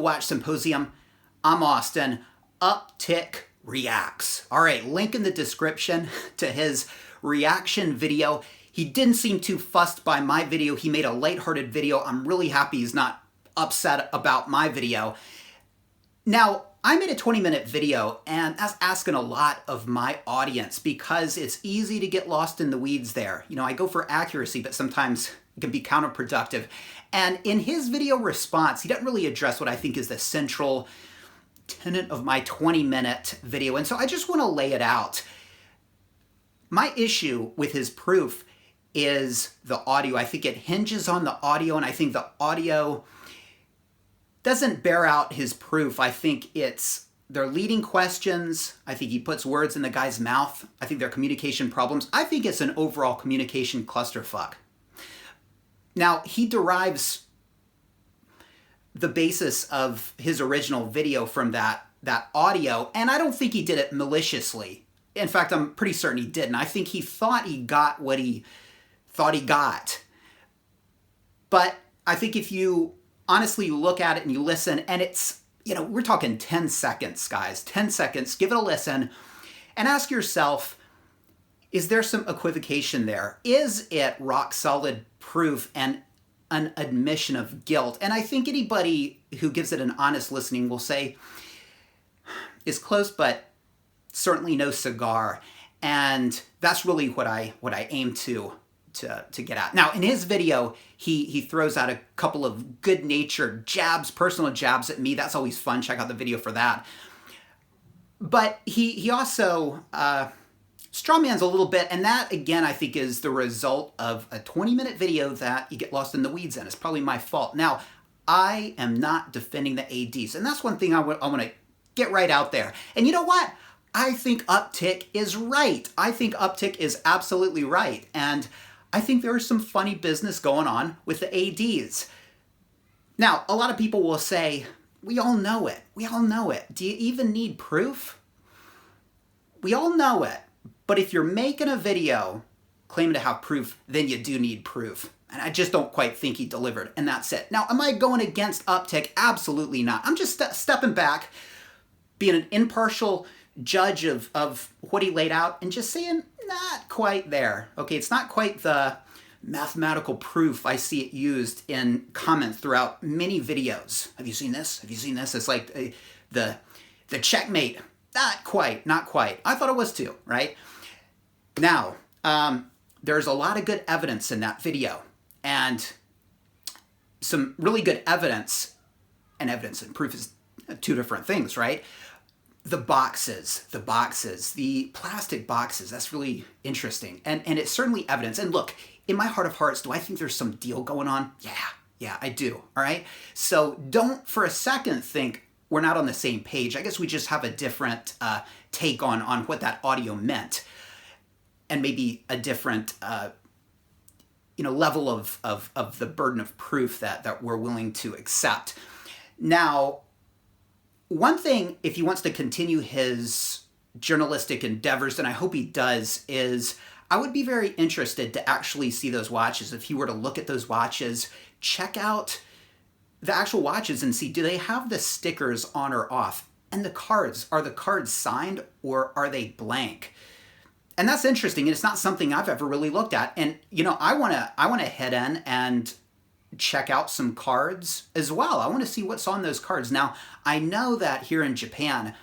Watch Symposium. I'm Austin. Uptick reacts. All right, link in the description to his reaction video. He didn't seem too fussed by my video. He made a lighthearted video. I'm really happy he's not upset about my video. Now, I made a 20-minute video, and that's asking a lot of my audience because it's easy to get lost in the weeds there. You know, I go for accuracy, but sometimes it can be counterproductive. And in his video response, he doesn't really address what I think is the central tenet of my 20-minute video. And so I just want to lay it out. My issue with his proof is the audio. I think it hinges on the audio, and I think the audio doesn't bear out his proof. I think they're leading questions. I think he puts words in the guy's mouth. I think they're communication problems. I think it's an overall communication clusterfuck. Now, he derives the basis of his original video from that audio, and I don't think he did it maliciously. In fact, I'm pretty certain he didn't. I think he thought he got what he thought he got. But I think if you honestly look at it and you listen, and it's, you know, we're talking 10 seconds, guys, 10 seconds, give it a listen and ask yourself, is there some equivocation there? Is it rock solid proof and an admission of guilt? And I think anybody who gives it an honest listening will say, it's close, but certainly no cigar. And that's really what I aim to get at. Now, in his video, he throws out a couple of good-natured jabs, personal jabs at me. That's always fun. Check out the video for that. But he also strawmans a little bit, and that, again, I think is the result of a 20-minute video that you get lost in the weeds in. It's probably my fault. Now, I am not defending the ADs, and that's one thing I want to get right out there. And you know what? I think Uptick is right. I think Uptick is absolutely right. And I think there is some funny business going on with the ADs. Now, a lot of people will say, we all know it. We all know it. Do you even need proof? We all know it. But if you're making a video claiming to have proof, then you do need proof. And I just don't quite think he delivered, and that's it. Now, am I going against Uptick? Absolutely not. I'm just stepping back, being an impartial judge of what he laid out and just saying, not quite there. Okay, it's not quite the mathematical proof I see it used in comments throughout many videos. Have you seen this? Have you seen this? It's like the checkmate. Not quite, not quite. I thought it was too, right? Now, there's a lot of good evidence in that video, and some really good evidence, and evidence and proof is two different things, right? The boxes, the plastic boxes, that's really interesting. And it's certainly evidence. And look, in my heart of hearts, do I think there's some deal going on? Yeah, I do, all right? So don't for a second think we're not on the same page. I guess we just have a different take on what that audio meant, and maybe a different level of the burden of proof that we're willing to accept. Now, one thing, if he wants to continue his journalistic endeavors, and I hope he does, is I would be very interested to actually see those watches. If he were to look at those watches, check out the actual watches and see, do they have the stickers on or off? And the cards, are the cards signed or are they blank? And that's interesting, and it's not something I've ever really looked at. And, you know, I want to head in and check out some cards as well. I want to see what's on those cards. Now, I know that here in Japan,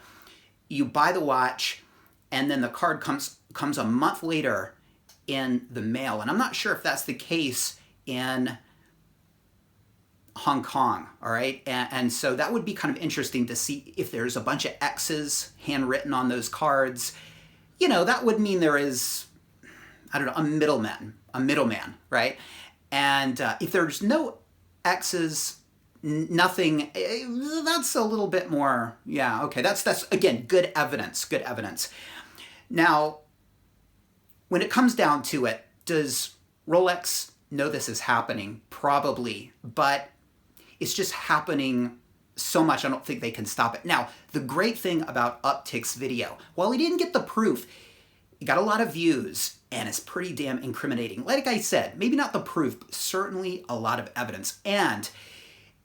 you buy the watch and then the card comes a month later in the mail. And I'm not sure if that's the case in Hong Kong, all right? And so that would be kind of interesting to see if there's a bunch of X's handwritten on those cards. You know, that would mean there is, I don't know, a middleman, right? And if there's no X's, nothing, that's a little bit more, yeah, okay. That's again, good evidence. Now, when it comes down to it, does Rolex know this is happening? Probably, but it's just happening so much, I don't think they can stop it. Now, the great thing about Uptick's video, while he didn't get the proof, he got a lot of views, and it's pretty damn incriminating. Like I said, maybe not the proof, but certainly a lot of evidence. And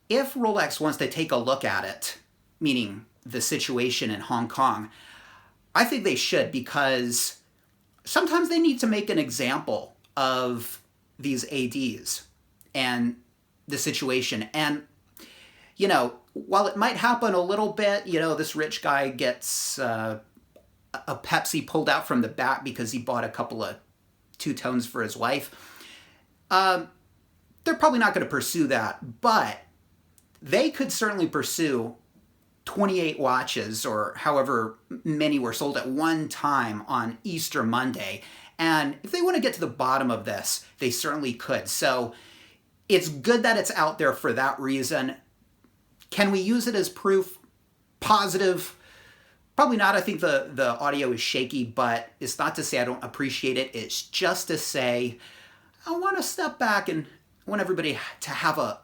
if Rolex wants to take a look at it, meaning the situation in Hong Kong, I think they should, because sometimes they need to make an example of these ADs and the situation. And, you know, while it might happen a little bit, you know, this rich guy gets a Pepsi pulled out from the back because he bought a couple of two-tones for his wife. They're probably not going to pursue that, but they could certainly pursue 28 watches or however many were sold at one time on Easter Monday. And if they want to get to the bottom of this, they certainly could. So it's good that it's out there for that reason. Can we use it as proof? Positive? Probably not. I think the audio is shaky, but it's not to say I don't appreciate it. It's just to say I want to step back and I want everybody to have a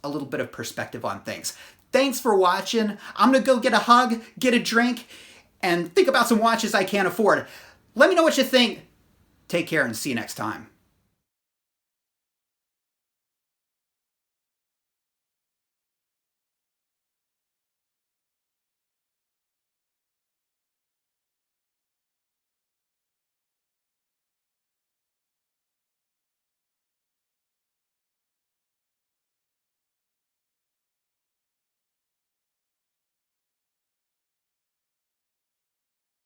little bit of perspective on things. Thanks for watching. I'm going to go get a hug, get a drink, and think about some watches I can't afford. Let me know what you think. Take care and see you next time.